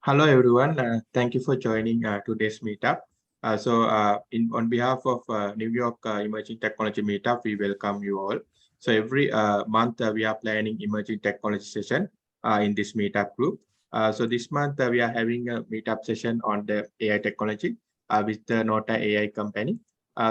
Hello, everyone. Thank you for joining today's meetup. On behalf of New York Emerging Technology Meetup, we welcome you all. So every month we are planning emerging technology session in this meetup group. So this month we are having a meetup session on the AI technology with the Nota AI company.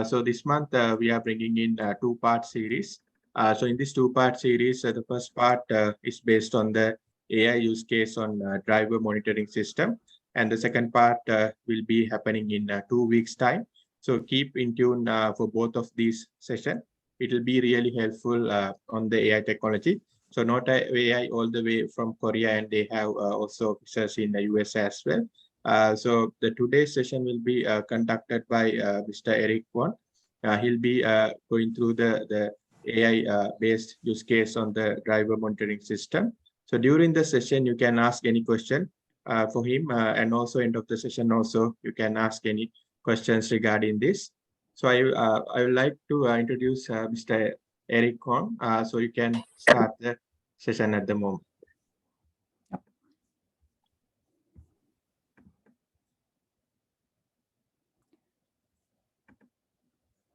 So this month we are bringing in a two-part series. So in this two-part series, the first part is based on the AI use case on driver monitoring system. And the second part will be happening in 2 weeks time. So keep in tune for both of these sessions. It will be really helpful on the AI technology. So not AI all the way from Korea, and they have also officers in the US as well. So the today's session will be conducted by Mr. Eric Won. He'll be going through the AI based use case on the driver monitoring system. So during the session, you can ask any question for him, and also end of the session also you can ask any questions regarding this. So I would like to introduce Mr. Eric Kong. So you can start the session at the moment.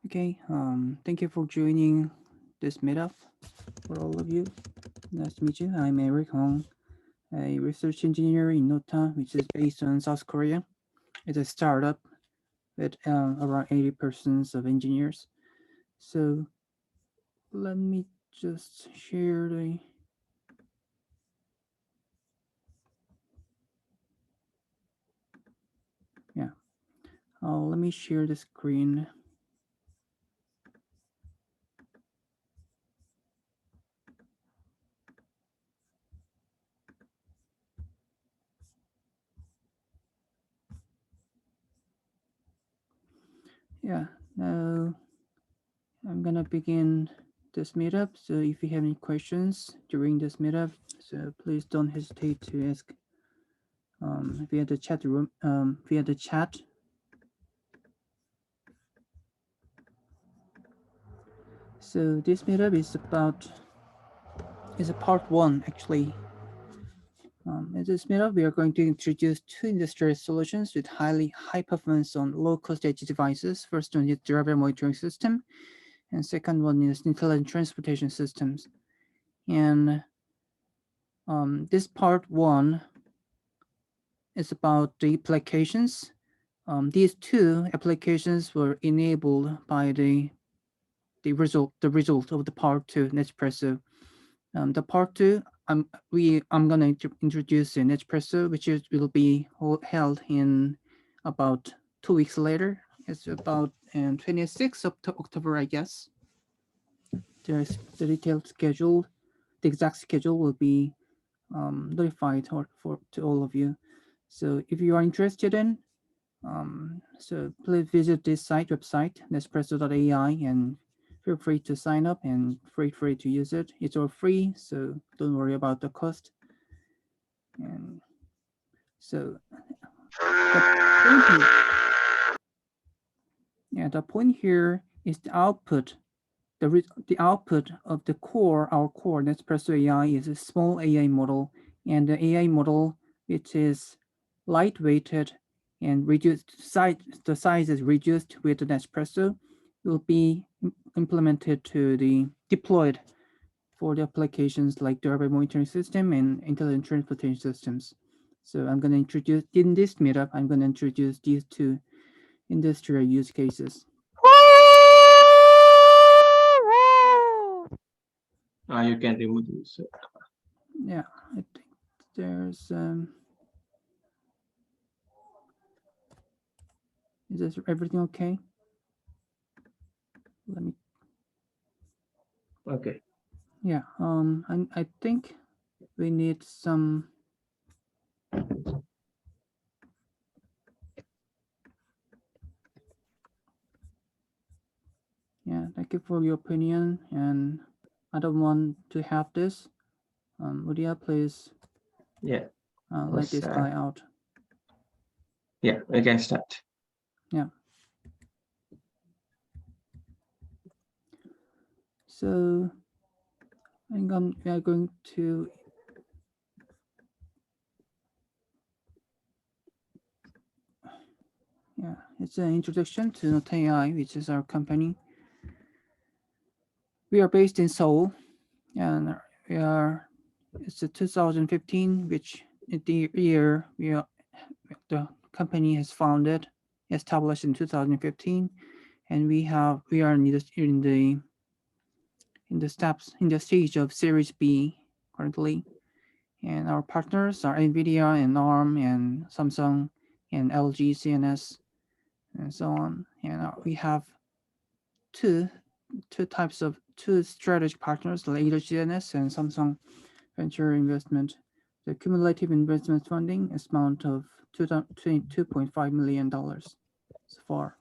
Okay, thank you for joining this meetup for all of you. Nice to meet you. I'm Eric Hong, a research engineer in Nota, which is based on South Korea. It's a startup with around 80 persons of engineers. So let me just share the let me share the screen. Yeah, now I'm gonna begin this meetup. So if you have any questions during this meetup, so please don't hesitate to ask via the chat room, via the chat. So this meetup is a part one actually. In this meetup, we are going to introduce two industrial solutions with high performance on low-cost edge devices. First one is driver monitoring system, and second one is intelligent transportation systems. And this part one is about the applications. These two applications were enabled by the result of the part two Nespresso. The part two, I'm gonna introduce the Nespresso, which will be held in about 2 weeks later. It's about 26th of October, I guess. There's the detailed schedule. The exact schedule will be notified to all of you. So if you are interested in, so please visit this website, nespresso.ai, and feel free to sign up and feel free to use it. It's all free, so don't worry about the cost. And so the point here is the output. The output of our core Nespresso AI is a small AI model, and the AI model, which is lightweighted and reduced size. The size is reduced with the Nespresso, will be implemented to the deployed for the applications like driver monitoring system and intelligent transportation systems. So I'm going to introduce in this meetup. I'm going to introduce these two industrial use cases. You can remove this. Yeah, I think there's is this everything okay? Let me. Okay. Yeah. I think we need some. Yeah. Thank you for your opinion, and I don't want to have this. Lydia, please. Yeah. Let this guy out. Yeah, we can start. Yeah. So we are going to it's an introduction to Note AI, which is our company. We are based in Seoul, and it's a 2015, which the year the company has founded, established in 2015, and we are in the stage of Series B currently, and our partners are NVIDIA and ARM and Samsung and LG CNS and so on. And we have two strategic partners, like CNS and Samsung Venture Investment. The cumulative investment funding is amount of $22.5 million so far.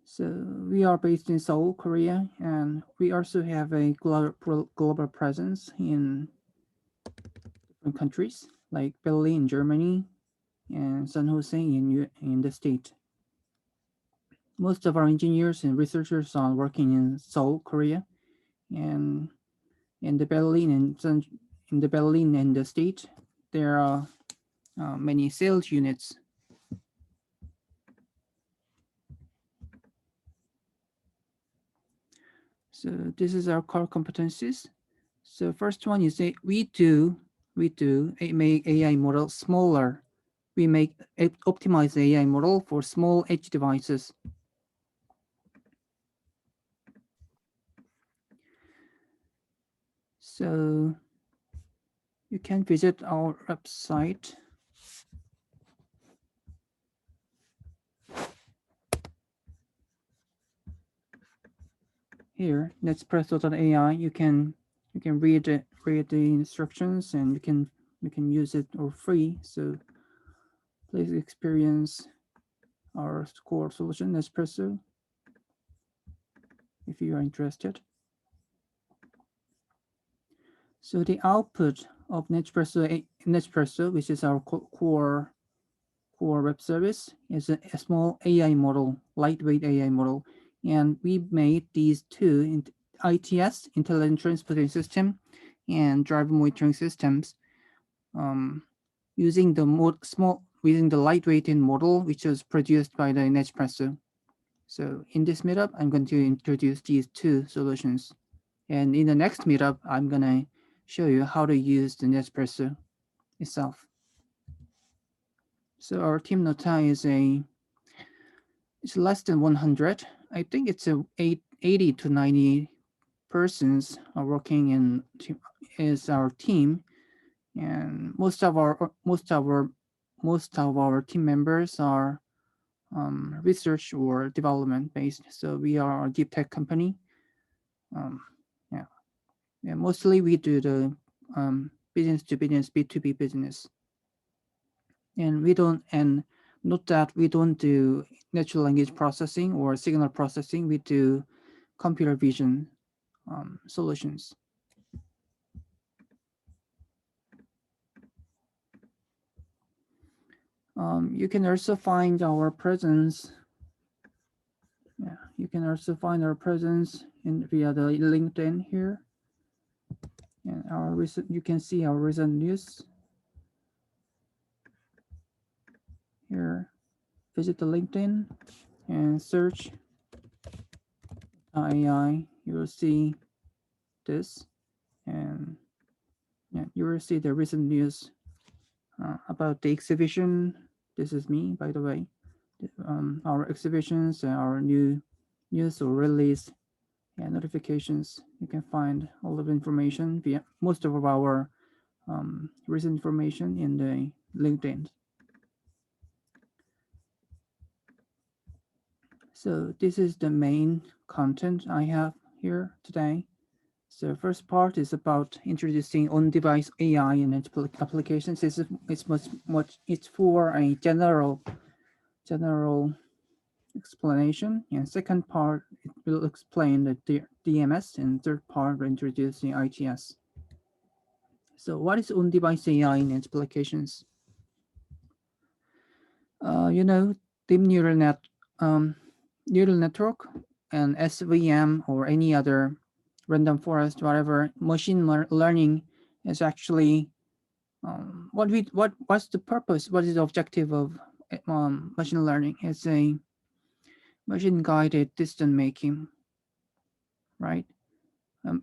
So we are based in Seoul, Korea, and we also have a global presence in different countries like Berlin, Germany, and San Jose in the state. Most of our engineers and researchers are working in Seoul, Korea, and in the Berlin and the state, there are many sales units. So this is our core competencies. So first one is we make AI model smaller. We make optimize AI model for small edge devices. So you can visit our website. Here, Nespresso.ai. You can read the instructions, and you can use it for free. So please experience our core solution, Nespresso, if you are interested. So the output of Nespresso, which is our core web service, is a small AI model, lightweight AI model. And we made these two ITS, Intelligent Transportation System, and driver monitoring systems using the lightweight model, which was produced by the Nespresso. So in this meetup, I'm going to introduce these two solutions. And in the next meetup, I'm going to show you how to use the Nespresso itself. So our team Nota it's less than 100. I think it's 80 to 90 persons are working in is our team, and most of our team members are research or development based. So we are a deep tech company. Mostly we do the business to business, B2B business, and note that we don't do natural language processing or signal processing. We do computer vision solutions. You can also find our presence. Yeah, you can also find our presence via the LinkedIn here. And you can see our recent news here. Visit the LinkedIn and search AI. You will see this, and you will see the recent news about the exhibition. This is me, by the way. Our exhibitions and our new news or release and notifications. You can find all of the information via most of our recent information in the LinkedIn. So this is the main content I have here today. So first part is about introducing on-device AI and applications. It's for a general explanation, and second part it will explain the DMS, and third part introducing ITS. So what is on-device AI and applications? Deep neural network and SVM or any other random forest, whatever, machine learning is actually What's the purpose? What is the objective of machine learning? It's a machine guided decision making, right?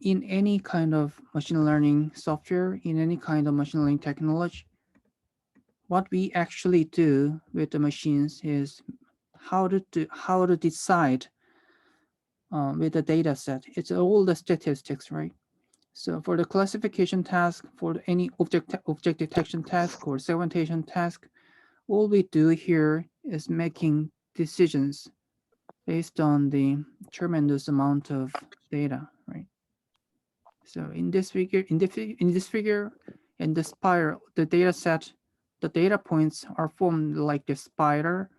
In any kind of machine learning software, in any kind of machine learning technology, what we actually do with the machines is how to decide with the data set. It's all the statistics, right? So for the classification task, for any object detection task or segmentation task, all we do here is making decisions based on the tremendous amount of data, right? So in this figure, in the spiral, the data set, the data points are formed like the spider,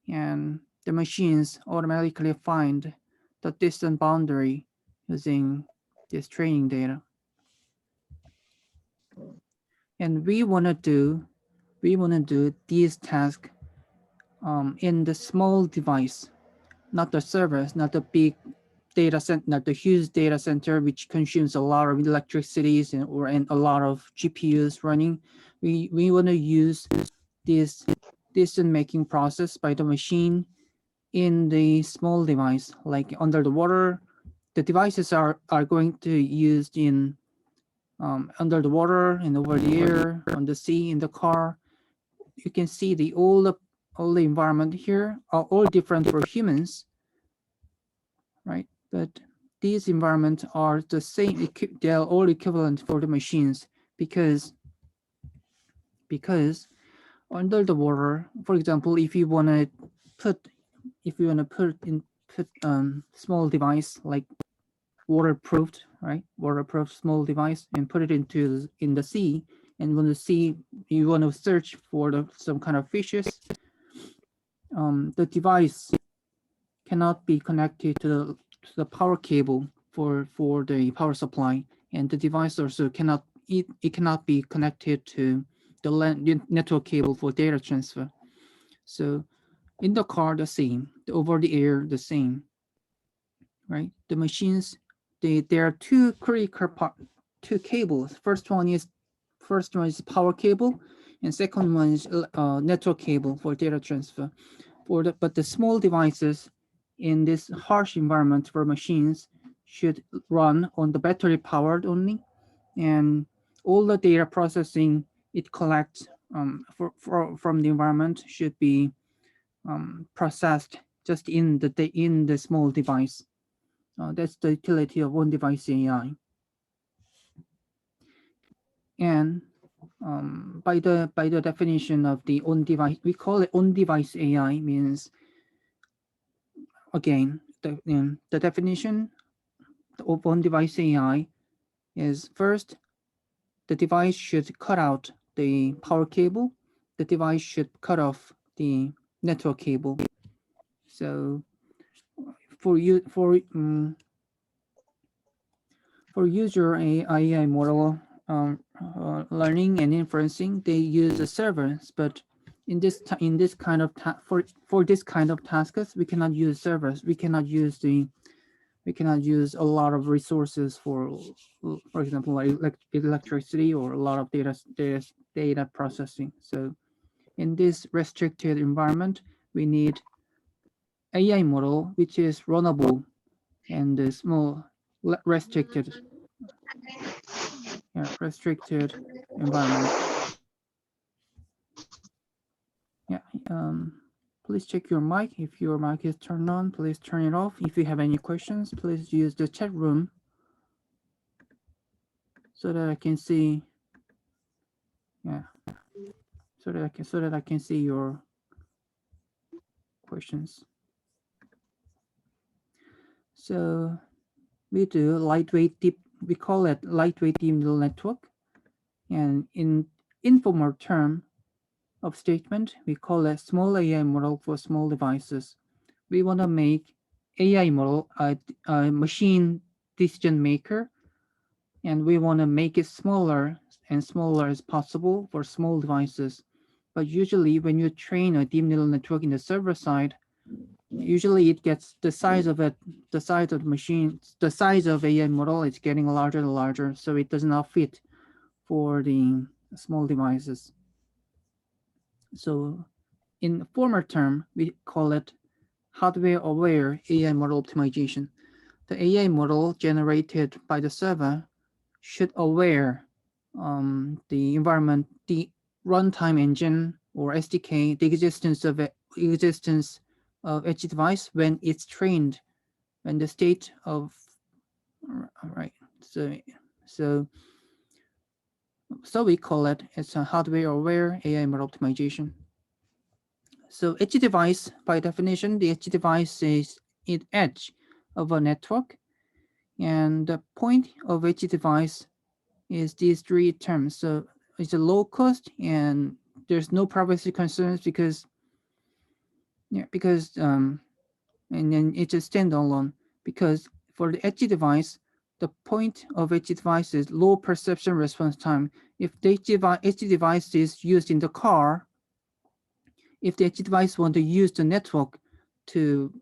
and the machines automatically find the distant boundary using this training data. And we want to do these tasks in the small device, not the servers, not the big data center, not the huge data center which consumes a lot of electricity and a lot of GPUs running. We want to use this decision making process by the machine in the small device, like under the water. The devices are going to used in under the water and over the air, on the sea, in the car. You can see all the environment here are all different for humans, right? But these environments are the same. They are all equivalent for the machines because under the water, for example, if you want to put small device like waterproofed, right? Waterproof small device and put it in the sea, and when you want to search for some kind of fishes, the device cannot be connected to the power cable for the power supply, and the device also cannot be connected to the network cable for data transfer. So in the car, the same. Over the air, the same, right? The machines, there are two cables. First one is power cable, and second one is network cable for data transfer. But the small devices in this harsh environment for machines should run on the battery powered only, and all the data processing it collects from the environment should be processed just in the small device. That's the utility of on-device AI. And by the definition of the on-device, we call it on-device AI, means, again, the definition of on-device AI is, first, the device should cut out the power cable. The device should cut off the network cable. So for user AI model learning and inferencing, they use the servers, but in this kind of for this kind of tasks, we cannot use servers. We cannot use a lot of resources for example, like electricity or a lot of data processing. So in this restricted environment, we need AI model which is runnable and small restricted environment. Yeah. Please check your mic. If your mic is turned on, please turn it off. If you have any questions, please use the chat room so that I can see. Yeah. So that I can see your questions. So we do we call it lightweight deep neural network, and in informal term of statement, we call it small AI model for small devices. We want to make AI model a machine decision maker, and we want to make it smaller and smaller as possible for small devices. But usually when you train a deep neural network in the server side, usually it gets the size of the machine, the size of AI model is getting larger and larger, so it does not fit for the small devices. So in former term, we call it hardware-aware AI model optimization. The AI model generated by the server should aware the environment, the runtime engine or SDK, the existence of edge device when it's trained, when the state of right. So so we call it as a hardware-aware AI model optimization. So edge device, by definition, the edge device is an edge of a network, and the point of edge device is these three terms. So it's a low cost, and there's no privacy concerns because and then it's a standalone because for the edge device, the point of edge device is low perception response time. If the edge device is used in the car, if the edge device want to use the network to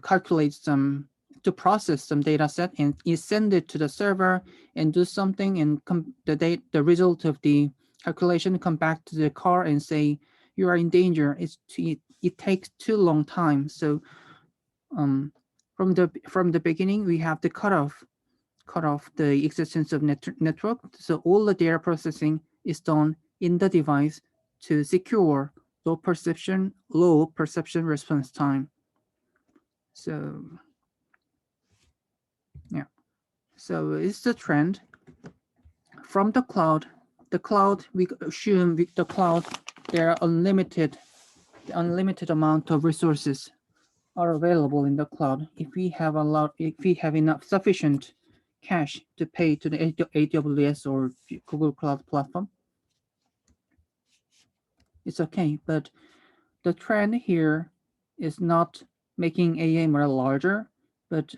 calculate some to process some data set and you send it to the server and do something and the result of the calculation come back to the car and say you are in danger. It takes too long time. So from the beginning we have to cut off the existence of network. So all the data processing is done in the device to secure low perception response time. So yeah. So it's the trend from the cloud. The cloud, we assume the cloud, there are the unlimited amount of resources are available in the cloud. If we have enough sufficient cash to pay to the AWS or Google Cloud Platform, it's okay. But the trend here is not making AMR larger, but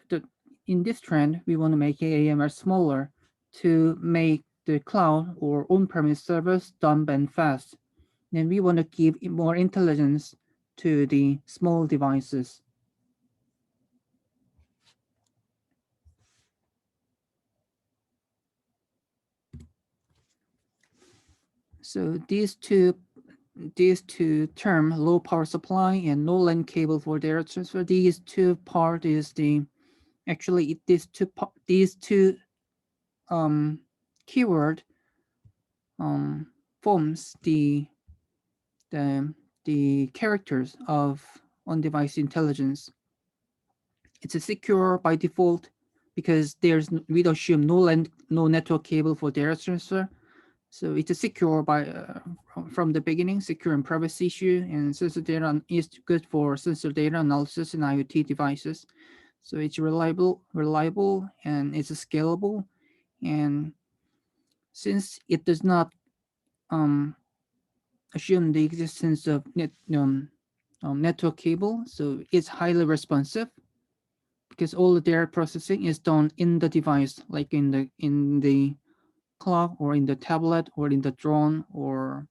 in this trend, we want to make AMR smaller to make the cloud or on-premise servers dumb and fast. Then we want to give more intelligence to the small devices. So these two term, low power supply and no LAN cable for data transfer, these two part is the actually these two keyword forms the characters of on-device intelligence. It's a secure by default because we assume no network cable for data transfer. So it's a secure from the beginning, secure and privacy issue, and sensor data is good for sensor data analysis in IoT devices. So it's reliable, and it's scalable. And since it does not assume the existence of network cable, so it's highly responsive because all the data processing is done in the device, like in the clock or in the tablet or in the drone or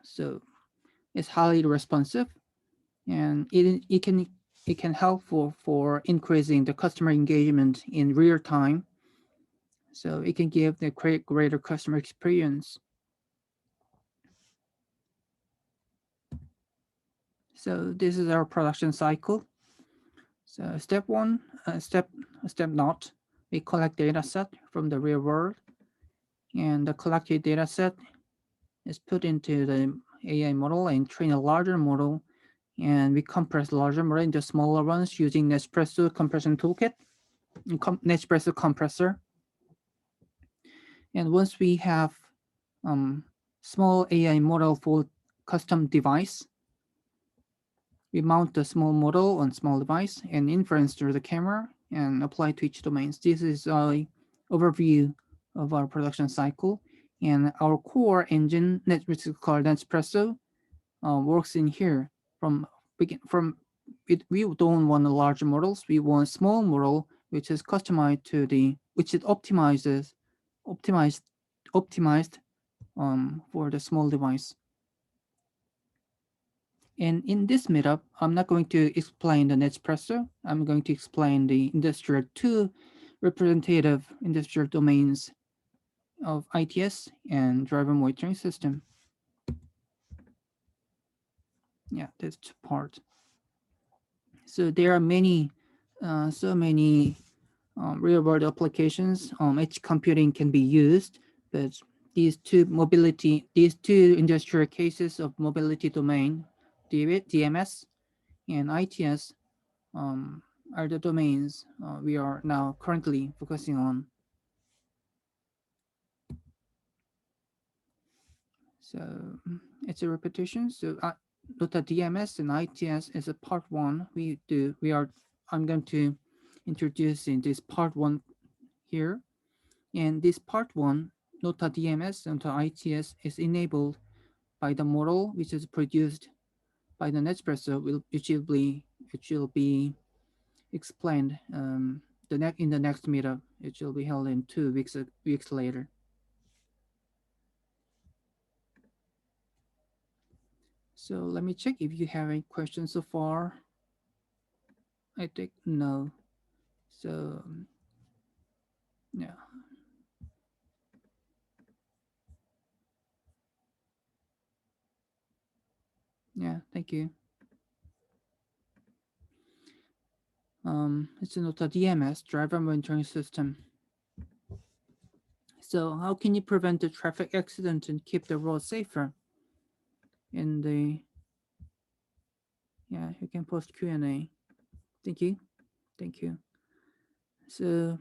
so it's highly responsive, and it can help for increasing the customer engagement in real time. So it can give the greater customer experience. So this is our production cycle. So step one, step not, we collect data set from the real world, and the collected data set is put into the AI model and train a larger model, and we compress larger model into smaller ones using Nespresso compression toolkit, Nespresso compressor. And once we have small AI model for custom device, we mount the small model on small device and inference through the camera and apply to each domains. This is an overview of our production cycle. And our core engine, which is called Nespresso, works in here. We don't want large models. We want small model, which is customized which is optimized for the small device. And in this meetup, I'm not going to explain the Nespresso. I'm going to explain the industrial two representative industrial domains of ITS and driver monitoring system. Yeah, that's two part. So there are many, so many real world applications. Edge computing can be used, but these two industrial cases of mobility domain, DMS and ITS, um, are the domains we are now currently focusing on. So it's a repetition. So Dota DMS and ITS is a part one. I'm going to introduce in this part one here. And this part one, Nota DMS and Nota ITS is enabled by the model which is produced by the Nespresso, which will be explained in the next meetup. It will be held in 2 weeks later. So let me check if you have any questions so far. I think no. So yeah. Yeah, thank you. It's a DMS, driver monitoring system. So how can you prevent the traffic accident and keep the road safer? In the Yeah, you can post Q&A. Thank you. Thank you. So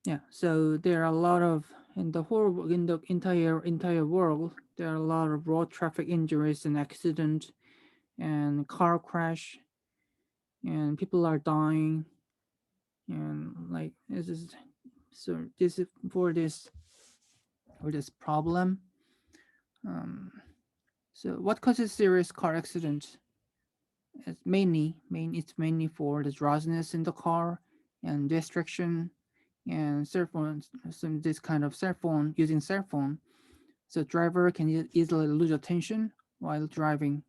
yeah, so there are a lot of in the entire world, there are a lot of road traffic injuries and accident and car crash, and people are dying, and like this is so this is for this problem. So what causes serious car accidents? It's mainly for the drowsiness in the car and distraction and cell phone, some this kind of using cell phone. So driver can easily lose attention while driving.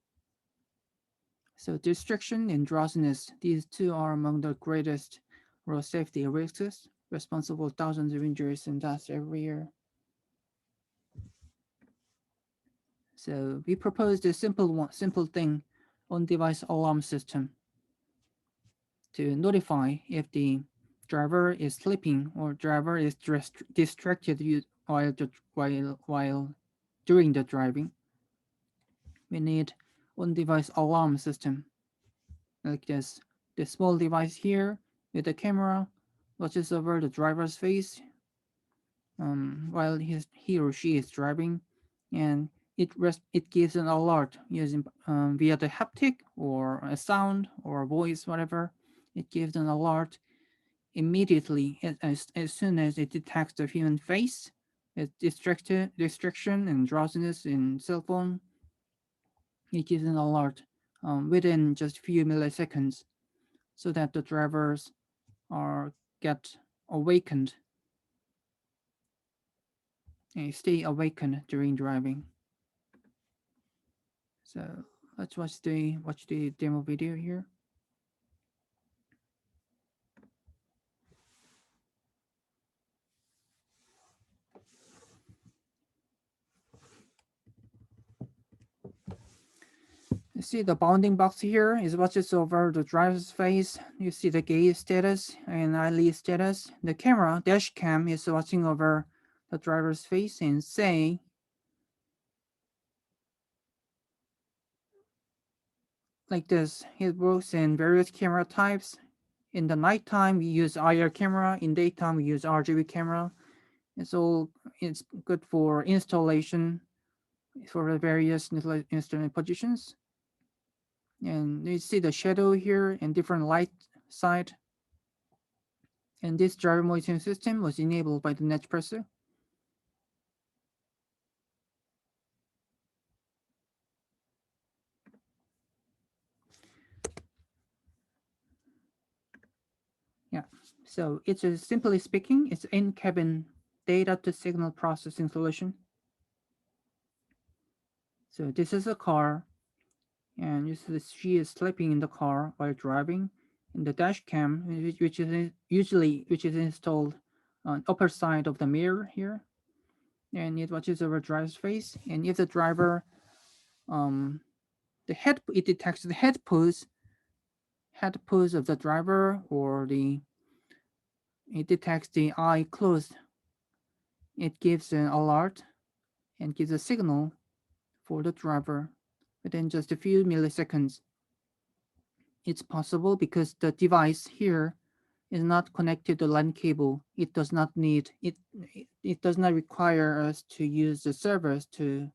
So distraction and drowsiness, these two are among the greatest road safety risks, responsible for thousands of injuries and deaths every year. So we proposed a simple thing, on-device alarm system to notify if the driver is sleeping or driver is distracted while during the driving. We need on-device alarm system like this. The small device here with the camera watches over the driver's face while he or she is driving, and it gives an alert using via the haptic or a sound or a voice, whatever. It gives an alert immediately as soon as it detects the human face, distraction and drowsiness in cell phone. It gives an alert within just few milliseconds, so that the drivers are get awakened and stay awakened during driving. So let's watch the demo video here. You see the bounding box here is watches over the driver's face. You see the gaze status and eyelid status. The camera, dash cam, is watching over the driver's face and say, like this. It works in various camera types. In the nighttime, we use IR camera. In daytime, we use RGB camera. It's good for installation for the various instrument positions. And you see the shadow here and different light side. And this driver monitoring system was enabled by the Nespresso. Yeah, so it's simply speaking, it's in-cabin data to signal processing solution. So this is a car, and she is sleeping in the car while driving. And the dash cam, which is installed on upper side of the mirror here, and it watches over driver's face. And if the driver, it detects the head pose of the driver, or it detects the eye closed. It gives an alert and gives a signal for the driver within just a few milliseconds. It's possible because the device here is not connected to LAN cable. It does not need it. It does not require us to use the servers to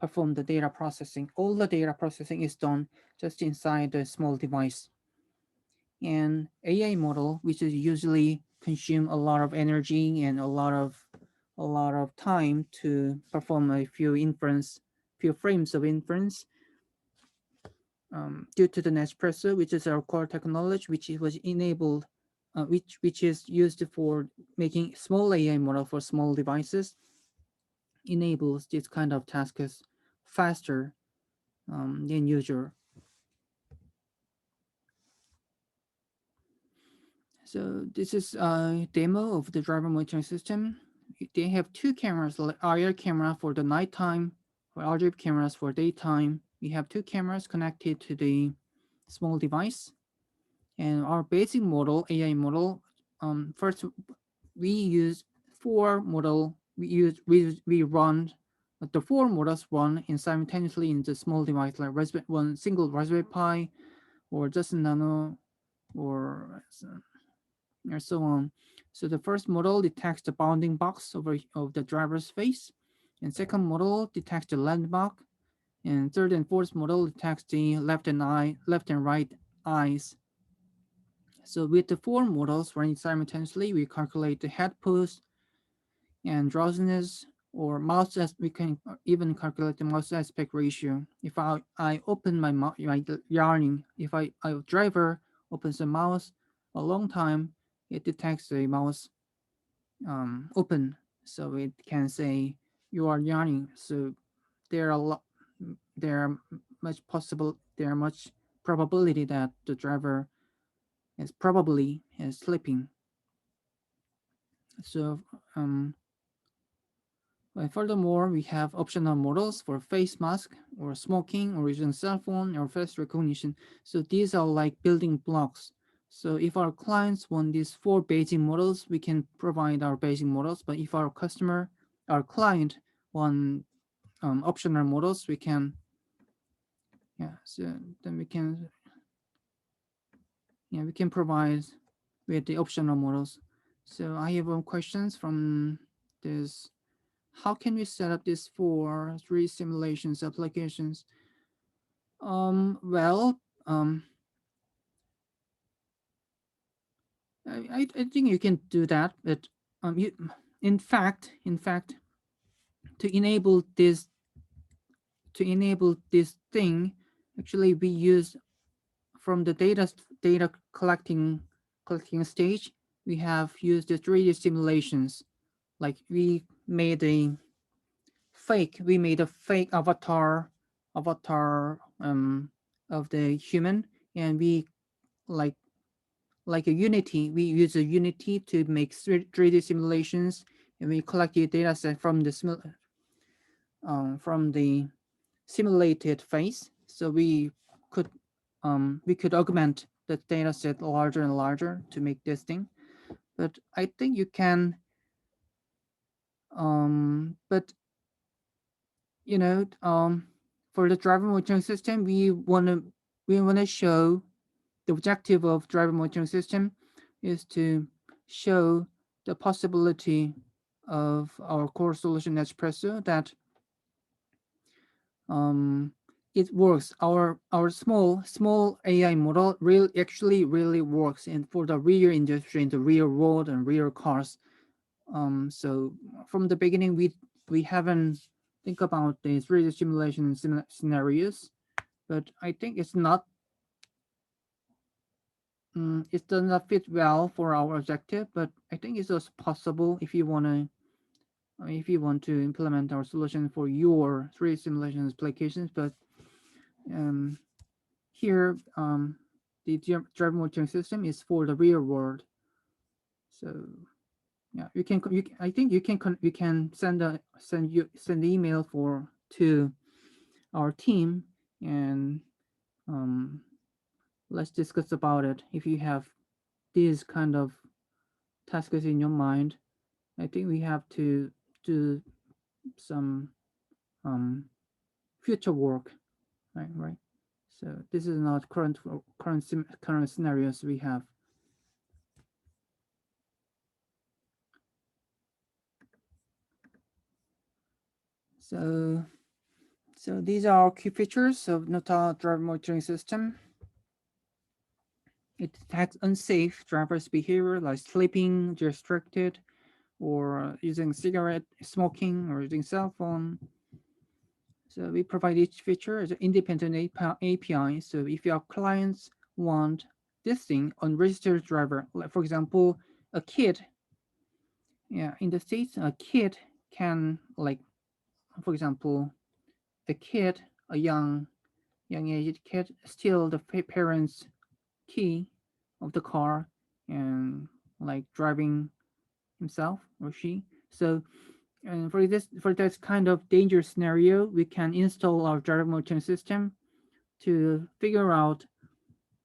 perform the data processing. All the data processing is done just inside the small device. And AI model, which is usually consume a lot of energy and a lot of time to perform a few frames of inference, due to the Nespresso, which is our core technology, which was enabled, which is used for making small AI model for small devices, enables this kind of tasks faster than usual. So this is a demo of the driver monitoring system. They have two cameras, IR camera for the nighttime, for RGB cameras for daytime. We have two cameras connected to the small device. And our basic model, AI model, first we use four model. We run the four models run in simultaneously in the small device like one single Raspberry Pi, or just a Nano, or so on. So the first model detects the bounding box of the driver's face, and second model detects the landmark, and third and fourth model detects the left and right eyes. So with the four models running simultaneously, we calculate the head pose and drowsiness, or mouse as we can even calculate the mouse aspect ratio. If I open my yarning, if I driver opens the mouse a long time, it detects the mouse open, so it can say you are yarning. So there are a lot, there are there are much probability that the driver is probably is sleeping. So and furthermore, we have optional models for face mask, or smoking, or using cell phone, or face recognition. So these are like building blocks. So if our clients want these four basic models, we can provide our basic models. But if our client want optional models, we can, yeah. So then we can provide with the optional models. So I have questions from this. How can we set up this for 3 simulations applications? Well, I think you can do that, but you, in fact, to enable this thing, actually we use from the data collecting stage, we have used the 3D simulations. Like we made a fake avatar of the human, and we like a Unity. We use a Unity to make 3D simulations, and we collect the data set from the simulated face. So could we could augment the data set larger and larger to make this thing. But I think you can but you know for the driver monitoring system, we want to show the objective of driver monitoring system is to show the possibility of our core solution Espresso, that it works. Our small AI model really works in for the real industry, in the real world and real cars. So from the beginning, we haven't think about the 3D simulation scenarios, but I think it does not fit well for our objective. But I think it's also possible if you want to implement our solution for your 3D simulation applications. But um, here, the driver monitoring system is for the real world. So Yeah, I think you can send the email to our team, and um, let's discuss about it. If you have these kind of tasks in your mind, I think we have to do some um, future work, right? Right. So this is not current scenarios we have. So these are key features of Nota driver monitoring system. It detects unsafe driver's behavior like sleeping, distracted, or using cigarette, smoking, or using cell phone. So we provide each feature as an independent API. So if your clients want this thing on registered driver, like for example, a kid, yeah, in the States, a kid can like, for example, the kid, a young aged kid, steal the parents' key of the car and like driving himself or she. So and for this kind of dangerous scenario, we can install our driver monitoring system to figure out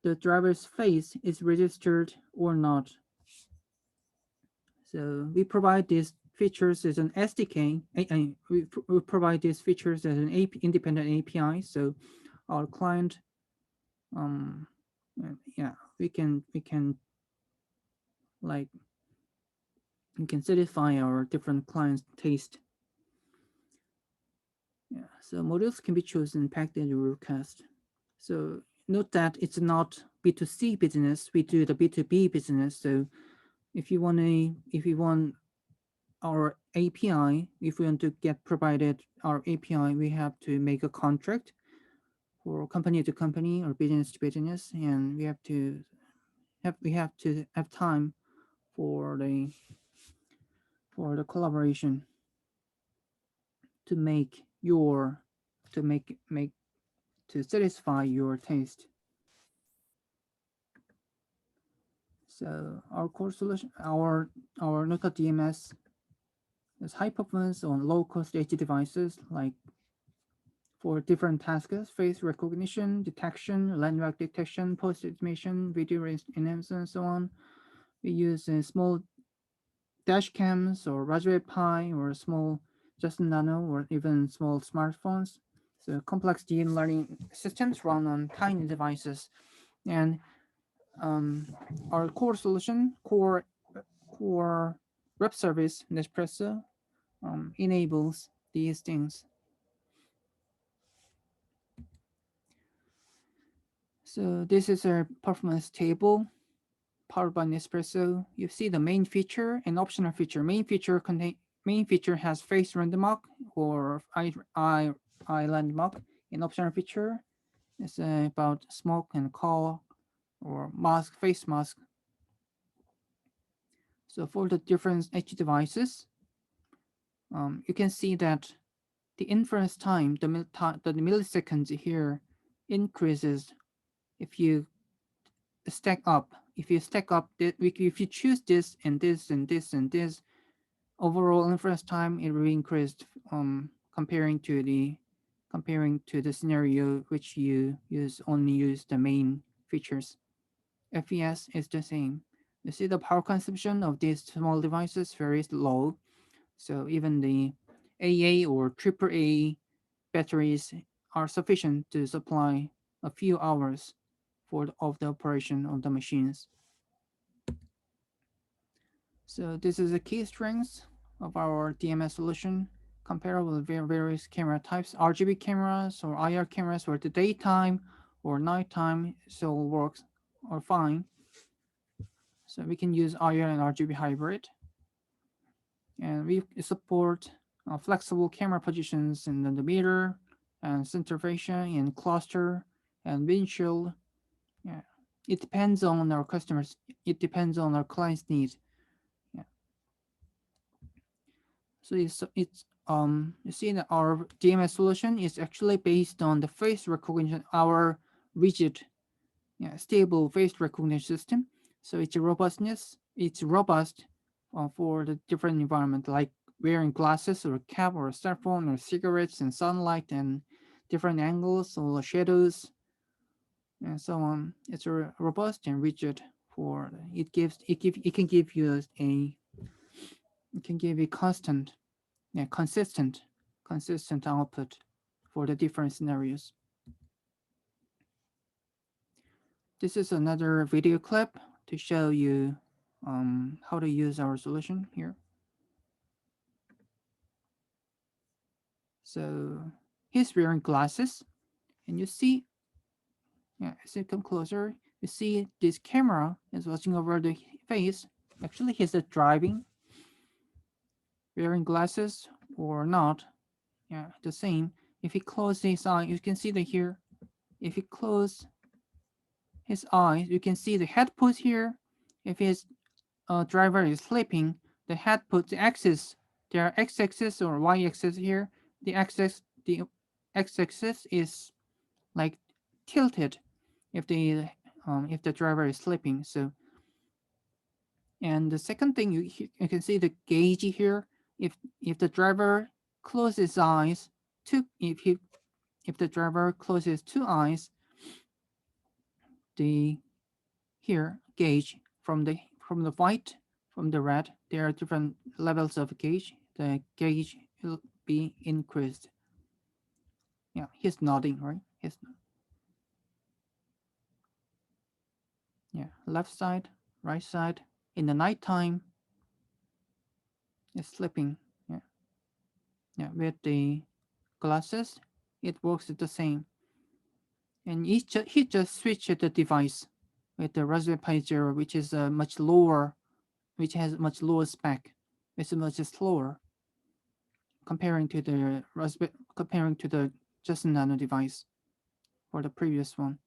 the driver's face is registered or not. So we provide these features as an SDK. We provide these features as an independent API. So our client, um, yeah, we can like we can satisfy our different clients' taste. Yeah. So modules can be chosen, packaged, or request. So note that it's not B2C business. We do the B2B business. So if you want our API, if we want to get provided our API, we have to make a contract for company to company or business to business, and we have to have time for the collaboration to make your to make to satisfy your taste. So our core solution, our Nota DMS is high performance on low cost edge devices like for different tasks, face recognition, detection, landmark detection, post estimation, video enhancement, and so on. We use small dash cams or Raspberry Pi or small Justin Nano or even small smartphones. So complex deep learning systems run on tiny devices, and um, our core solution, core web service Nespresso enables these things. So this is a performance table powered by Nespresso. You see the main feature and optional feature. Main feature has face random mark or eye landmark. And optional feature is about smoke and call or mask, face mask. So for the different edge devices, you can see that the inference time, the milliseconds here increases if you stack up. If you stack up, if you choose this and this and this and this, overall inference time it will increase comparing to the scenario which you use the main features. FES is the same. You see the power consumption of these small devices very low. So even the AA or AAA batteries are sufficient to supply a few hours of the operation of the machines. So this is the key strengths of our DMS solution. Comparable with various camera types, RGB cameras or IR cameras for the daytime or nighttime, so works or fine. So we can use IR and RGB hybrid, and we support flexible camera positions in the mirror and center fascia and cluster and windshield. Yeah, it depends on our customers. It depends on our clients' needs. Yeah. So it's you see that our DMS solution is actually based on the face recognition, our rigid, yeah, stable face recognition system. So it's robust for the different environment, like wearing glasses or a cap or a cell phone or cigarettes and sunlight and different angles or shadows and so on. It's robust and rigid. For it can give you a it can give a consistent output for the different scenarios. This is another video clip to show you how to use our solution here. So he's wearing glasses, and you see, yeah, as you come closer, you see this camera is watching over the face. Actually, he's driving, wearing glasses or not. Yeah, the same. If he closes his eye, you can see that here. If he closes his eyes, you can see the head put here. If his driver is sleeping, the head put the axis. There are x-axis or y-axis here. The x-axis is like tilted if the driver is sleeping. So, and the second thing you can see the gauge here. If the driver closes his eyes, if the driver closes two eyes, the here gauge from the white, from the red, there are different levels of gauge. The gauge will be increased. Yeah, he's nodding, right? Yeah, left side, right side. In the nighttime, it's sleeping. Yeah, yeah. With the glasses, it works the same. And he just switched the device with the Raspberry Pi Zero, which is which has much lower spec. It's much slower comparing to the just Nano device for the previous one.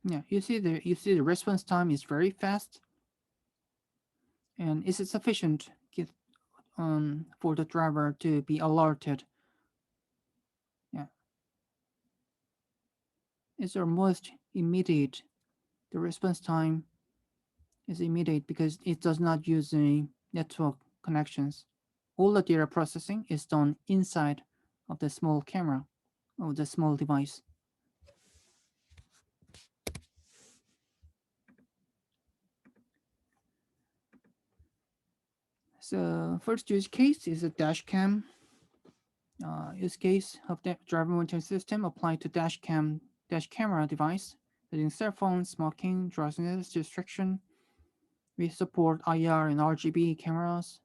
Yeah, you see the response time is very fast, and is it sufficient for the driver to be alerted? Yeah, it's almost immediate. The response time is immediate because it does not use any network connections. All the data processing is done inside of the small camera of the small device. So first use case is a dash cam use case of the driver monitoring system applied to dash camera device using cell phone, smoking, drowsiness, distraction. We support IR and RGB cameras,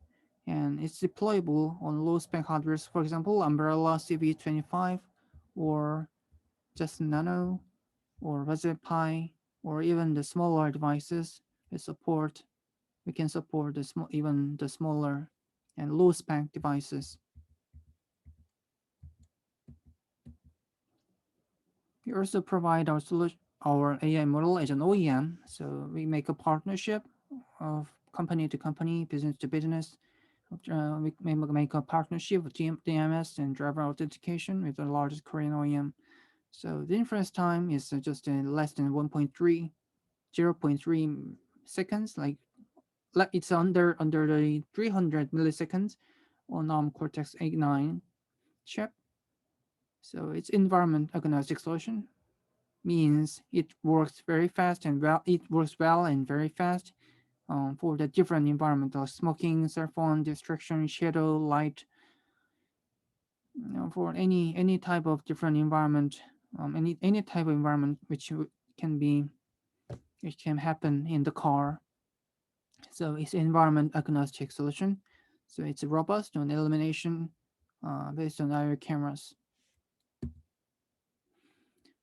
and it's deployable on low spec hardware, for example, Umbrella CV25 or just Nano or Raspberry Pi or even the smaller devices. We can support even the smaller and low spec devices. We also provide our AI model as an OEM. So we make a partnership of company to company, business to business. We may make a partnership with DMS and driver authentication with the largest Korean OEM. So the inference time is just less than 1.3, 0.3 seconds. Like it's under the 300 milliseconds on Cortex A9 chip. So it's environment agnostic solution, means it works very fast and well. It works well and very fast for the different environmental smoking, cell phone, distraction, shadow, light. For any type of different environment, any type of environment can be which can happen in the car. So it's environment agnostic solution. So it's robust on elimination based on IR cameras.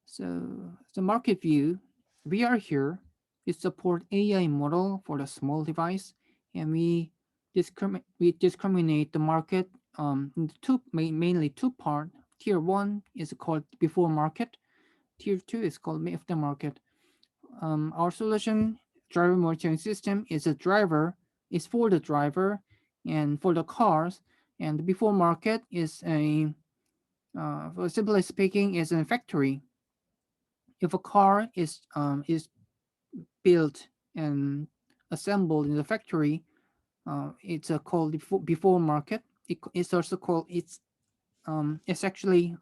So the market view, we are here. We support AI model for the small device, and we discriminate the market in mainly two part. Tier one is called before market. Tier two is called after market. Our solution driver monitoring system is for the driver and for the cars, and the before market is for simply speaking is a factory. if a car is built and assembled in the factory, it's called before market. It's also called it's actually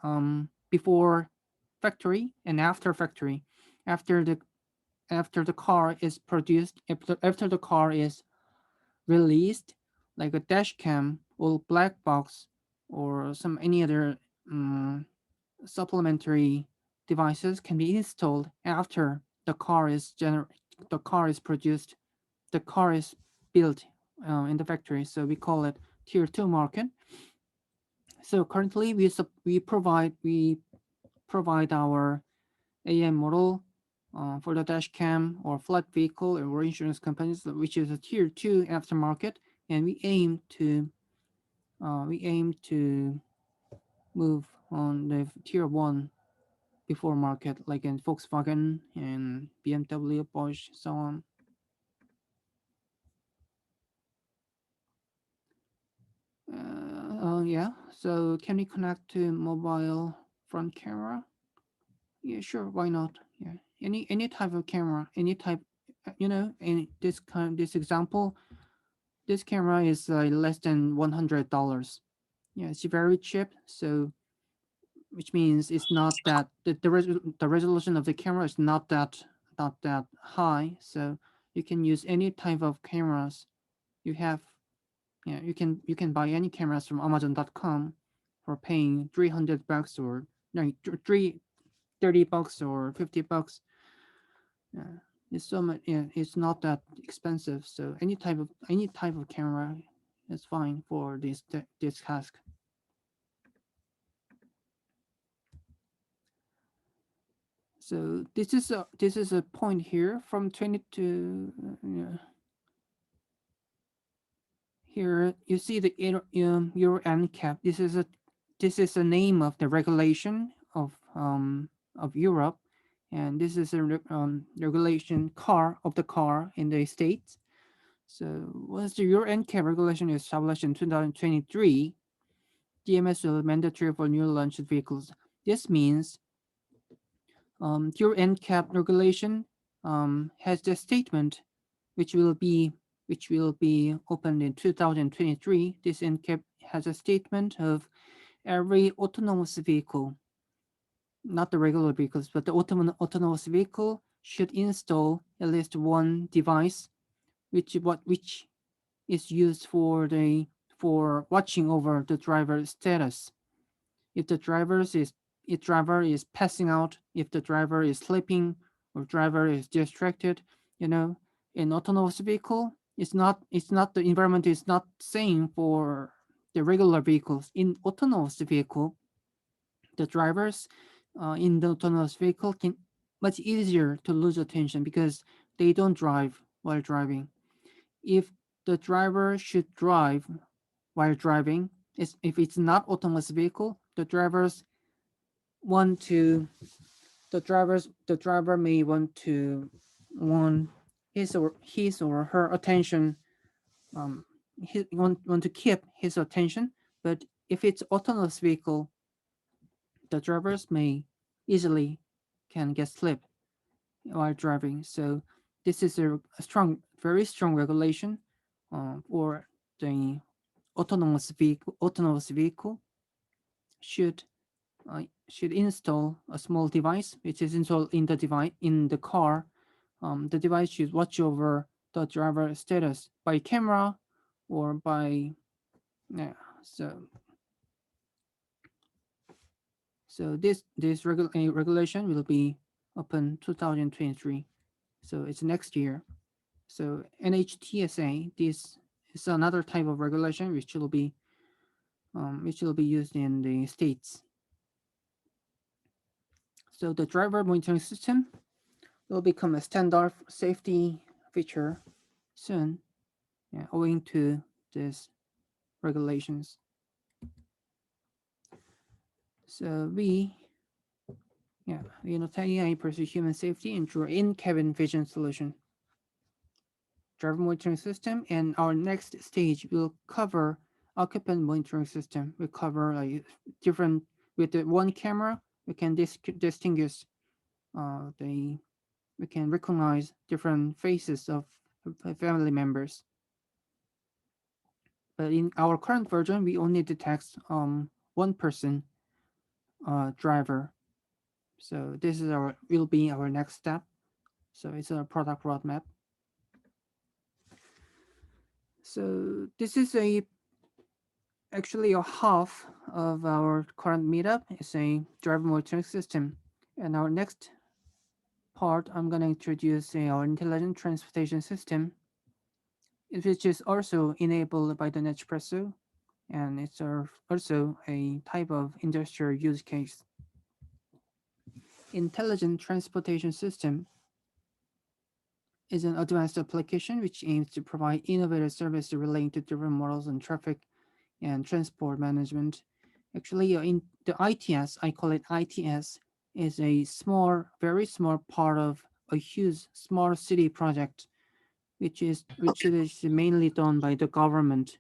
before factory and after factory. After the after the car is produced, after the car is released, like a dash cam or black box or some any other supplementary devices can be installed after the car is produced, the car is built in the factory. So we call it tier two market. So currently we provide our AM model for the dash cam or flat vehicle or insurance companies, which is a tier two aftermarket, and we aim to move on the tier one before market, like in Volkswagen and BMW, Bosch, so on. Yeah. So can we connect to mobile front camera? Yeah, sure. Why not? Yeah. Any type of camera, any type. In this example, this camera is less than $100. Yeah, it's very cheap. So which means it's not that the resolution of the camera is not that high. So you can use any type of cameras you have. Yeah, you can buy any cameras from Amazon.com for paying $300 or no, three $30 or $50. Yeah, it's so much. Yeah, it's not that expensive. So any type of camera is fine for this task. So this is a point here from 20 to here. You see the Euro NCAP. This is a name of the regulation of Europe, and this is a regulation of the car in the States. So once the Euro NCAP regulation is established in 2023, DMS will be mandatory for new launched vehicles. This means Euro NCAP regulation has the statement which will be opened in 2023. This NCAP has a statement of every autonomous vehicle, not the regular vehicles, but the autonomous vehicle should install at least one device, which is used for watching over the driver's status. If the driver is passing out, if the driver is sleeping or driver is distracted, you know, in autonomous vehicle, it's not the environment is not same for the regular vehicles. In autonomous vehicle, the drivers in the autonomous vehicle can much easier to lose attention because they don't drive while driving. If the driver should drive while driving, if it's not autonomous vehicle, want to the driver may want his or her attention, want to keep his attention. But if it's autonomous vehicle, the drivers may easily can get sleep while driving. So this is a very strong regulation for the autonomous vehicle should should install a small device which is installed in the car. The device should watch over the driver status by camera or by yeah. So regulation will be open 2023. So it's next year. So NHTSA, this is another type of regulation which will be used in the states. So the driver monitoring system will become a standard safety feature soon, yeah, owing to these regulations. So AI pursue human safety and through in-cabin vision solution, driver monitoring system, and our next stage will cover occupant monitoring system. We cover different with the one camera. We can distinguish they we can recognize different faces of family members. But in our current version, we only detect one person driver. So this is our will be our next step. So it's a product roadmap. So this is a actually a half of our current meetup is a driver monitoring system. And our next part, I'm going to introduce our intelligent transportation system, which is also enabled by the Nespresso, and it's also a type of industrial use case. Intelligent transportation system is an advanced application which aims to provide innovative services relating to different models and traffic and transport management. Actually, in the ITS, I call it ITS, is a small, very small part of a huge smart city project, which is mainly done by the government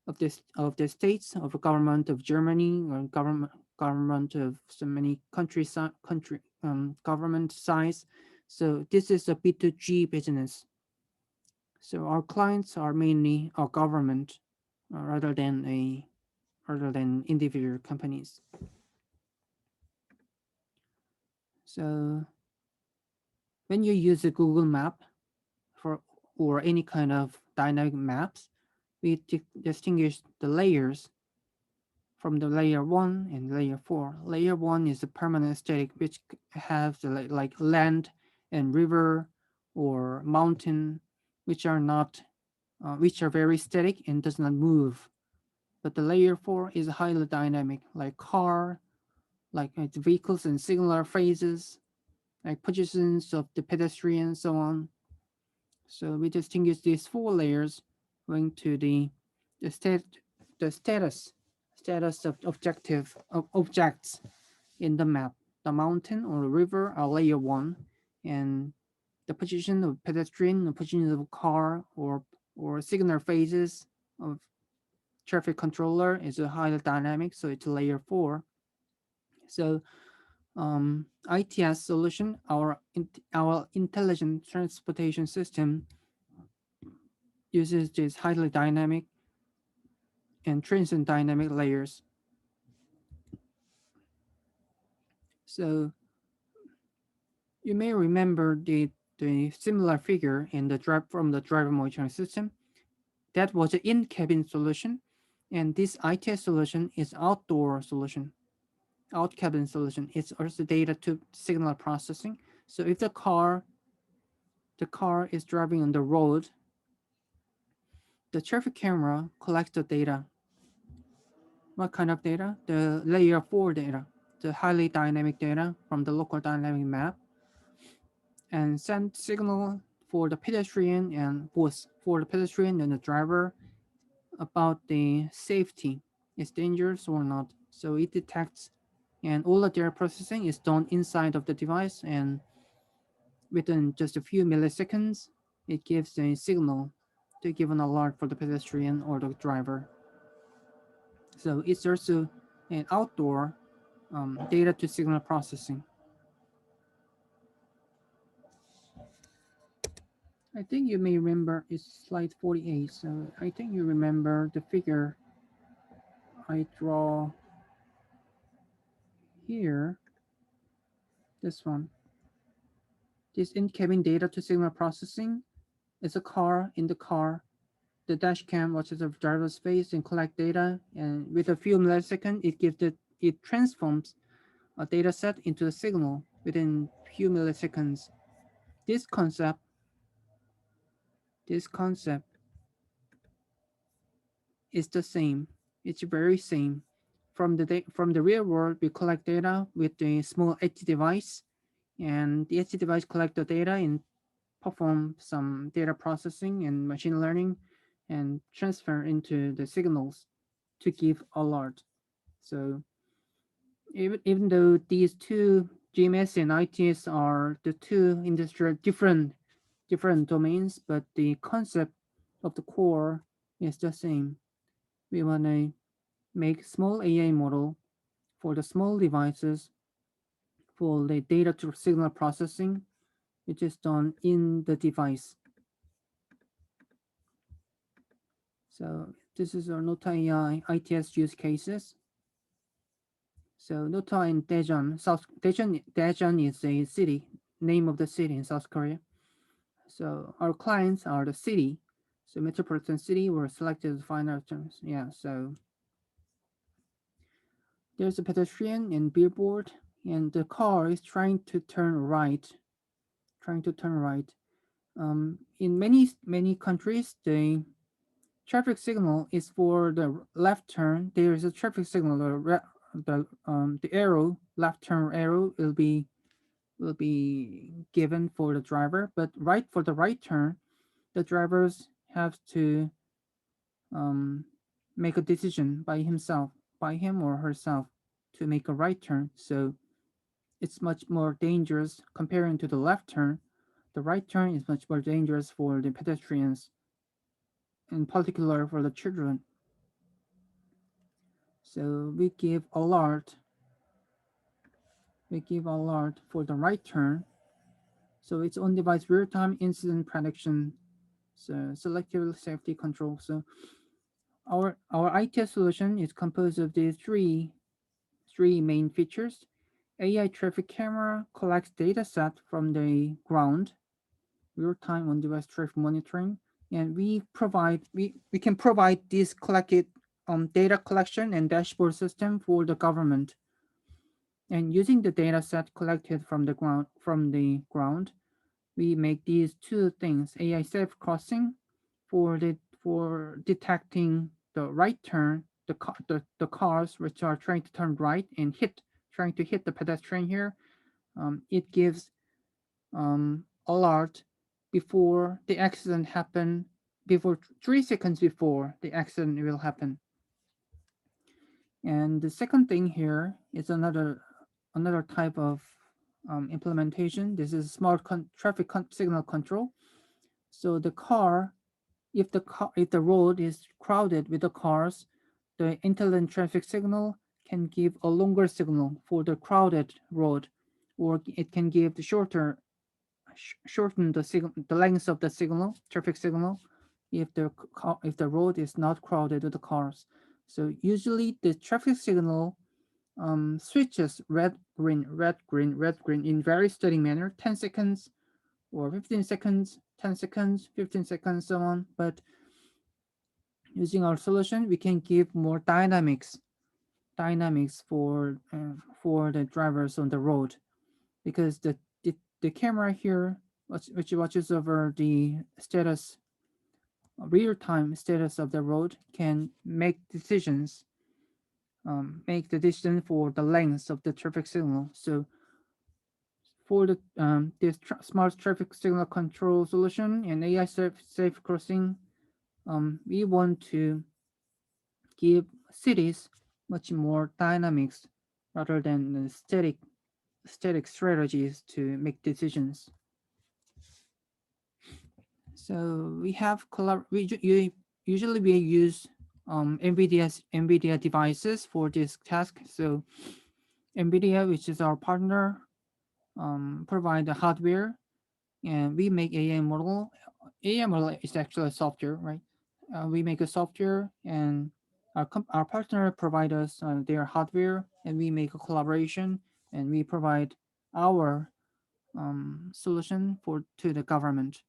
of the states, of the government of Germany, or government of so many country government size. So this is a B2G business. So our clients are mainly our government rather than individual companies. So when you use a Google Map for or any kind of dynamic maps, we distinguish the layers from the layer 1 and layer 4. Layer 1 is a permanent static which has like land and river or mountain, which are not which are very static and does not move. But the layer 4 is highly dynamic, like car, like vehicles and signal phases, like positions of the pedestrian, so on. So we distinguish these four layers going to the state the status of objective of objects in the map. The mountain or the river are layer 1, and the position of pedestrian, the position of car or signal phases of traffic controller is a highly dynamic, so it's layer 4. So ITS solution, our intelligent transportation system uses these highly dynamic and transient dynamic layers. So you may remember the similar figure in the drive from the driver monitoring system. That was an in-cabin solution, and this ITS solution is outdoor solution, out cabin solution. It's also data to signal processing. So if the car is driving on the road, the traffic camera collects the data. What kind of data? The layer 4 data, the highly dynamic data from the local dynamic map, and send signal for the pedestrian and both for the pedestrian and the driver about the safety. Is dangerous or not? So it detects, and all the data processing is done inside of the device, and within just a few milliseconds, it gives a signal to give an alert for the pedestrian or the driver. So it's also an outdoor data to signal processing. I think you may remember it's slide 48. So I think you remember the figure I draw here. This one. This in-cabin data to signal processing is a car in the car. The dash cam watches the driver's face and collect data, and with a few milliseconds, it transforms a data set into a signal within few milliseconds. This concept, this concept is the same. It's very same. From the real world, we collect data with a small edge device, and the edge device collect the data and perform some data processing and machine learning, and transfer into the signals to give alert. So even though these two GMS and ITS are the two industrial different domains, but the concept of the core is the same. We want to make small AI model for the small devices for the data to signal processing, which is done in the device. So this is our Nota AI ITS use cases. So Nota in Daejeon, Daejeon is a city, name of the city in South Korea. So our clients are the city. So metropolitan city were selected as final terms. Yeah, so there's a pedestrian and billboard, and the car is trying to turn right. In many countries, the traffic signal is for the left turn. There is a traffic signal. The arrow, left turn arrow, will be given for the driver, but right for the right turn, the drivers have to um, make a decision by him or herself, to make a right turn. So it's much more dangerous comparing to the left turn. The right turn is much more dangerous for the pedestrians, in particular for the children. So we give alert for the right turn. So it's on-device real-time incident prediction, so selective safety control. So our ITS solution is composed of these three main features. AI traffic camera collects data set from the ground, real-time on-device traffic monitoring, and we can provide this collected data collection and dashboard system for the government. And using the data set collected from the ground, we make these two things: AI safe crossing for detecting the right turn, the cars which are trying to turn right and trying to hit the pedestrian here. It gives alert before the accident happen, before 3 seconds before the accident will happen. And the second thing here is another type of implementation. This is smart traffic signal control. So if the road is crowded with the cars, the intelligent traffic signal can give a longer signal for the crowded road, or it can give the shorten the length of the traffic signal, if the road is not crowded with the cars. So usually the traffic signal switches red, green, red, green, red, green in very steady manner, 10 seconds or 15 seconds, 10 seconds, 15 seconds, so on. But using our solution, we can give more dynamics for the drivers on the road, because the camera here, which watches over the real-time status of the road, can make the decision for the length of the traffic signal. So for this smart traffic signal control solution and AI safe crossing, we want to give cities much more dynamics rather than static strategies to make decisions. So we have usually we use NVIDIA devices for this task. So NVIDIA, which is our partner, provide the hardware, and we make AI model. AI model is actually a software, right? We make a software, and our partner provide us their hardware, and we make a collaboration, and we provide our solution to the government.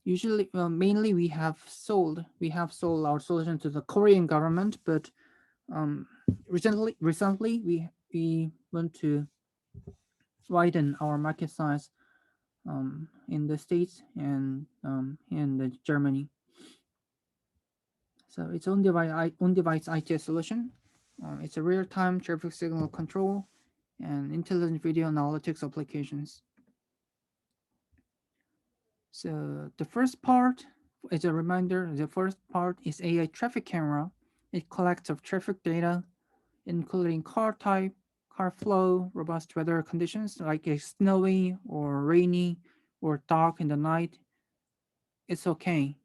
Usually, mainly we have sold our solution to the Korean government, but um, recently we want to widen our market size in the States and in Germany. So it's on-device ITS solution. It's a real-time traffic signal control and intelligent video analytics applications. So the first part, as a reminder, the first part is AI traffic camera. It collects of traffic data, including car type, car flow, robust weather conditions like it's snowy or rainy or dark in the night. It's okay.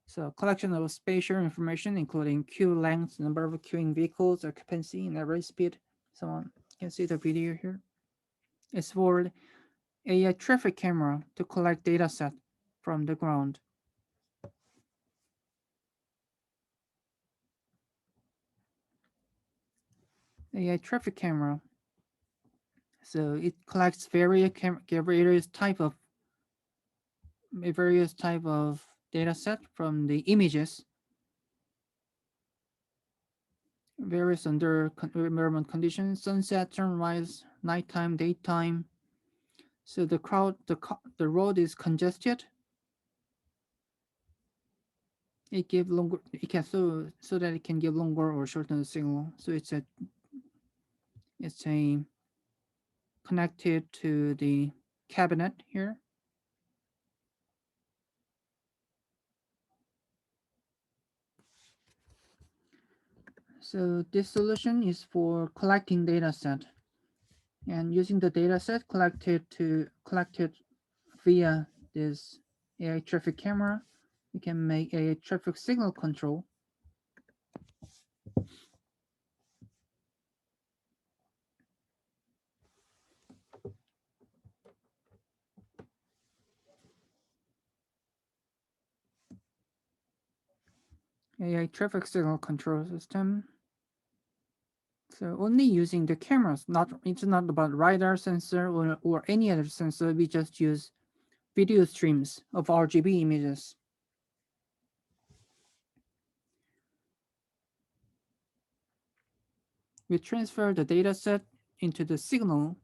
So collection of spatial information, including queue length, number of queuing vehicles, occupancy, and average speed, so on. You can see the video here. is for a traffic camera to collect data set from the ground. A traffic camera, so it collects various type of data set from the images, various under environment conditions: sunset, sunrise, nighttime, daytime. So the road is congested. It can so that it can give longer or shorten the signal. So it's a connected to the cabinet here. So this solution is for collecting data set, and using the data set collected via this AI traffic camera, we can make a traffic signal control. AI traffic signal control system. So only using the cameras, it's not about radar sensor or any other sensor. We just use video streams of RGB images. We transfer the data set into the signal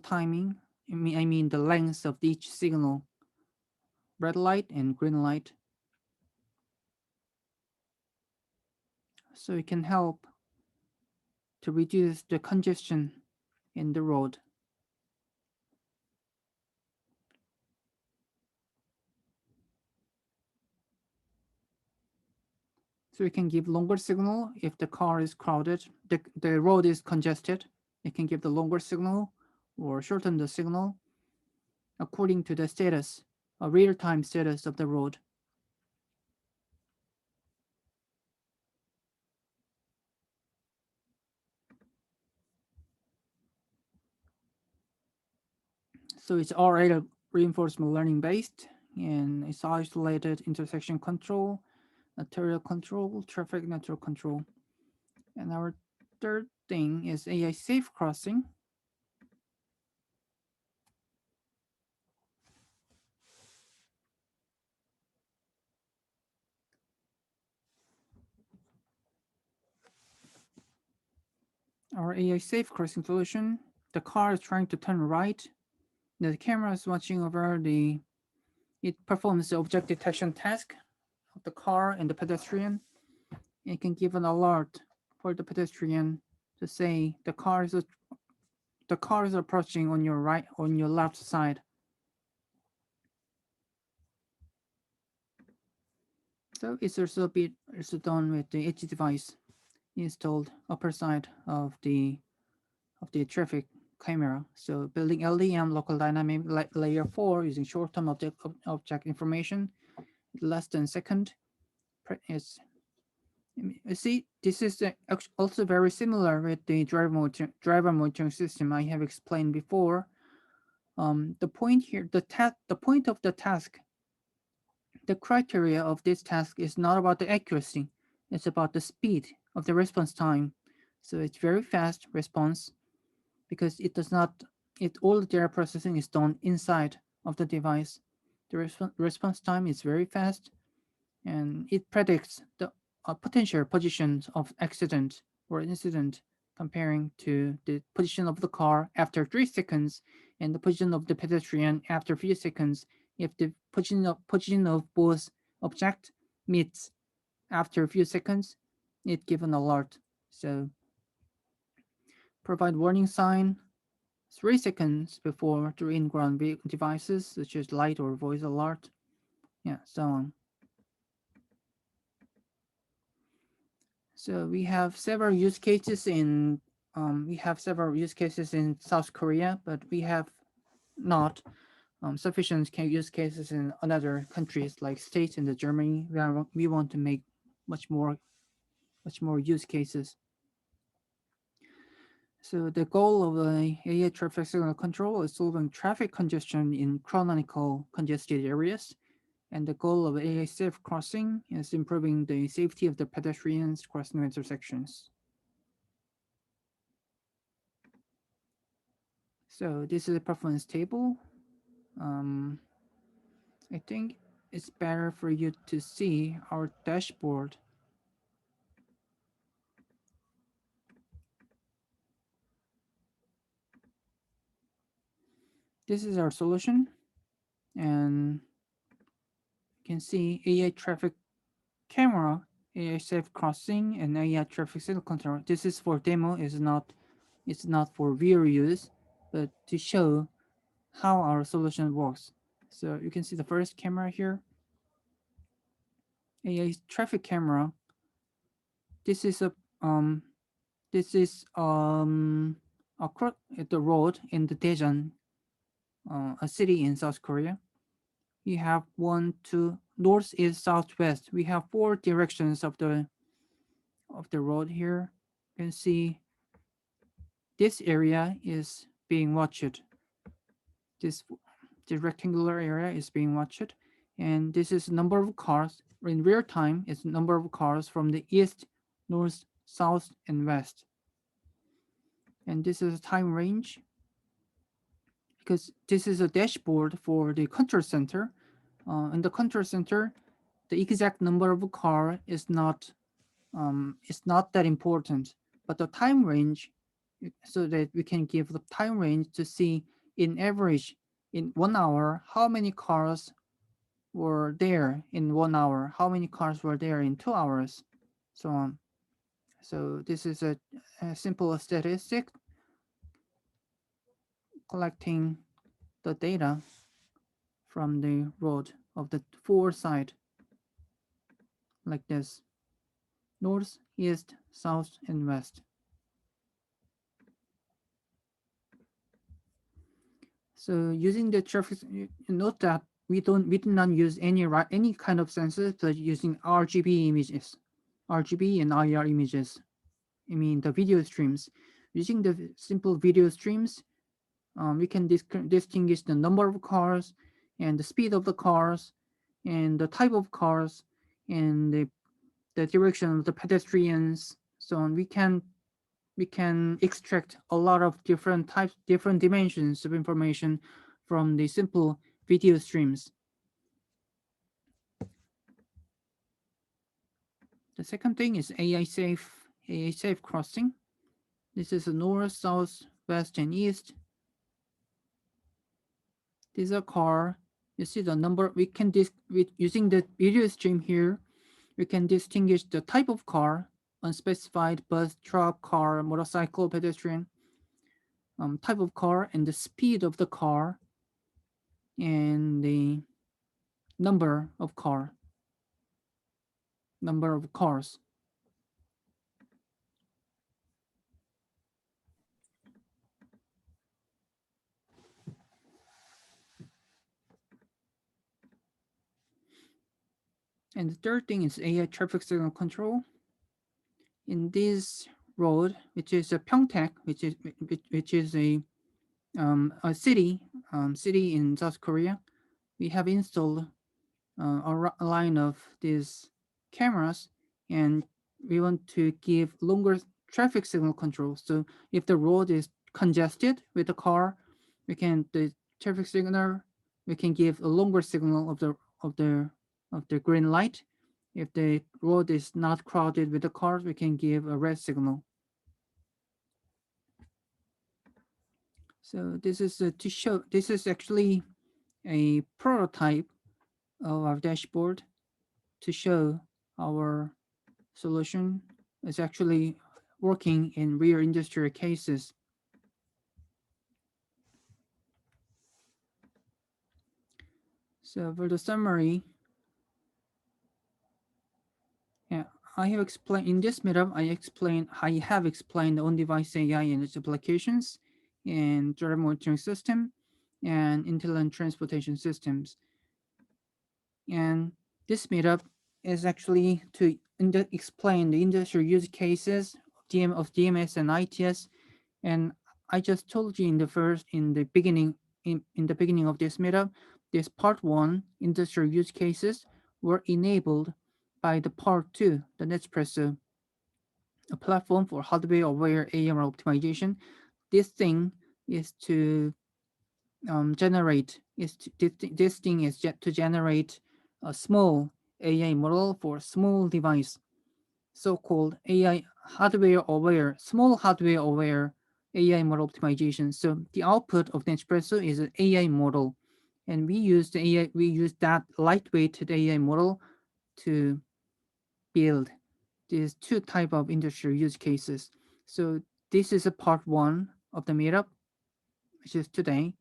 timing. I mean the length of each signal, red light and green light. So it can help to reduce the congestion in the road. So it can give longer signal if the car is crowded, the road is congested. It can give the longer signal or shorten the signal according to the status, a real-time status of the road. So it's already reinforcement learning based, and it's isolated intersection control, arterial control, traffic network control. And our third thing is AI safe crossing. Our AI safe crossing solution, the car is trying to turn right. The camera is watching over it performs the object detection task of the car and the pedestrian. It can give an alert for the pedestrian to say the car is approaching on your left side. So it's also done with the edge device installed upper side of the traffic camera. So building LDM, local dynamic layer 4, using short-term object information, less than second. Is You see, this is also very similar with the driver monitoring system I have explained before. The point here, the point of the task, the criteria of this task is not about the accuracy. It's about the speed of the response time. So it's very fast response because it does not. All the data processing is done inside of the device. The response time is very fast, and it predicts the potential positions of accident or incident, comparing to the position of the car after 3 seconds and the position of the pedestrian after a few seconds. If the position of both object meets after a few seconds, it gives an alert. So provide warning sign 3 seconds before the in-ground devices such as light or voice alert. Yeah, so on. So we have several use cases in South Korea, but we have not sufficient use cases in other countries like States and Germany. We want to make much more use cases. So the goal of the AI traffic signal control is solving traffic congestion in chronically congested areas. And the goal of AI safe crossing is improving the safety of the pedestrians crossing intersections. So this is a performance table. Um, I think it's better for you to see our dashboard. This is our solution, and you can see AI traffic camera, AI safe crossing, and AI traffic signal control. This is for demo. It's not for real use, but to show how our solution works. So you can see the first camera here, AI traffic camera. This is a this is across the road in the Daejeon, a city in South Korea. We have one, two, north, east, south, west. We have four directions of the road here. You can see this area is being watched. This the rectangular area is being watched, and this is number of cars in real time. It's number of cars from the east, north, south, and west. And this is a time range because this is a dashboard for the control center. In the control center, the exact number of car is not it's not that important, but the time range, so that we can give the time range to see in average in 1 hour how many cars were there in 1 hour, how many cars were there in 2 hours, so on. So this is a simple statistic collecting the data from the road of the four side like this: north, east, south, and west. So using the traffic, note that we did not use any kind of sensors, but using RGB images, RGB and IR images. I mean the video streams. Using the simple video streams, we can distinguish the number of cars and the speed of the cars and the type of cars and the direction of the pedestrians. So on. We can extract a lot of different types, different dimensions of information from the simple video streams. The second thing is AI safe crossing. This is the north, south, west, and east. This is a car. You see the number. We can using the video stream here. We can distinguish the type of car: unspecified, bus, truck, car, motorcycle, pedestrian. Type of car and the speed of the car and the number of cars. And the third thing is AI traffic signal control. In this road, which is a Pyeongtaek, which is a city in South Korea, we have installed a line of these cameras, and we want to give longer traffic signal control. So if the road is congested with a car, the traffic signal, we can give a longer signal of the green light. If the road is not crowded with the cars, we can give a red signal. So this is to show. This is actually a prototype of our dashboard to show our solution is actually working in real industrial cases. So for the summary, yeah, I have explained in this meetup. I have explained on-device AI and its applications in driver monitoring system and intelligent transportation systems. And this meetup is actually to explain the industrial use cases of DMS and ITS And I just told you in the beginning of this meetup, this part one industrial use cases were enabled by the part two, the Nespresso, a platform for hardware-aware AMR optimization. This thing is to generate this thing is to generate a small AI model for small device, so-called AI hardware-aware, small hardware-aware AI model optimization. So the output of Nespresso is an AI model, and we use that lightweight AI model to build these two type of industrial use cases. So this is a part one of the meetup, which is today,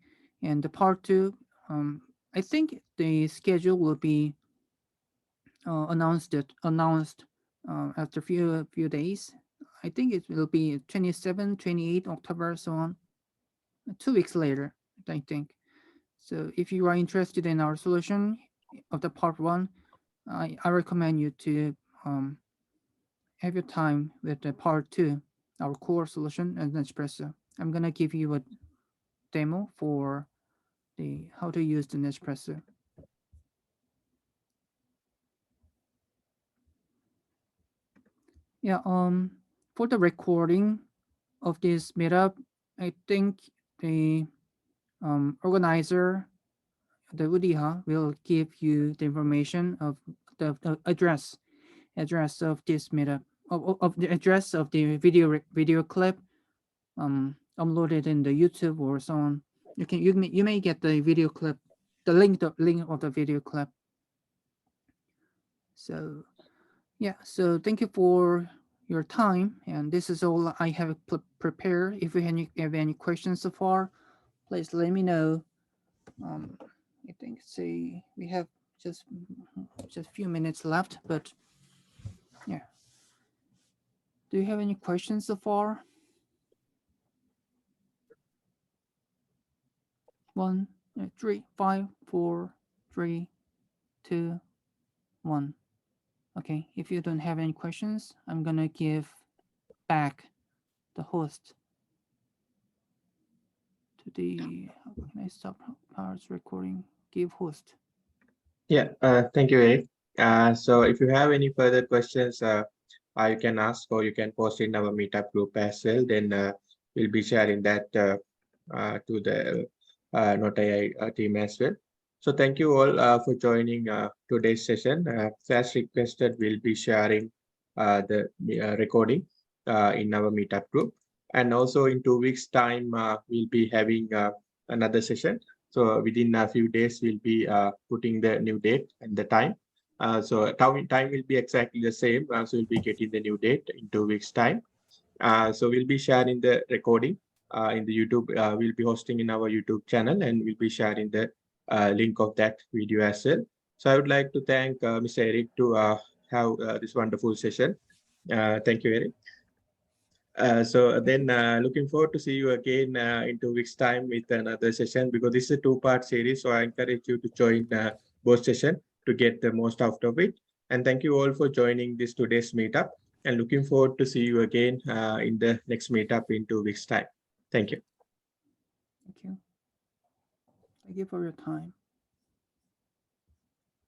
and the part two. I think the schedule will be announced after few days. I think it will be 27, 28 October, so on. 2 weeks later, I think. So if you are interested in our solution of the part one, I recommend you to have your time with the part two, our core solution and Nespresso. I'm gonna give you a demo for the how to use the Nespresso. Yeah, for the recording of this meetup, I think the organizer, the UDIHA, will give you the information of the address of this meetup, of the address of the video clip uploaded in the YouTube or so on. You may get the video clip, the link of the video clip. So yeah, so thank you for your time, and this is all I have prepared. If you have any questions so far, please let me know. I think we have just a few minutes left, but yeah. Do you have any questions so far? 1, 3, 5, 4, 3, 2, 1. Okay, if you don't have any questions, I'm gonna give back the host to the. How can I stop parts recording? Give host. Yeah, thank you, Eric. So if you have any further questions, you can ask or you can post in our meetup group as well. Then we'll be sharing that to the Not AI team as well. So thank you all for joining today's session. As requested, we'll be sharing the recording in our meetup group. And also in 2 weeks' time, we'll be having another session. So within a few days, we'll be putting the new date and the time. So time will be exactly the same. So we'll be getting the new date in 2 weeks' time. So we'll be sharing the recording in the YouTube. We'll be hosting in our YouTube channel, and we'll be sharing the link of that video as well. So I would like to thank Mr. Eric to have this wonderful session. Thank you, Eric. So then looking forward to see you again in 2 weeks' time with another session, because this is a two-part series. So I encourage you to join both sessions to get the most out of it. And thank you all for joining this today's meetup, and looking forward to see you again in the next meetup in 2 weeks' time. Thank you. Thank you. Thank you for your time.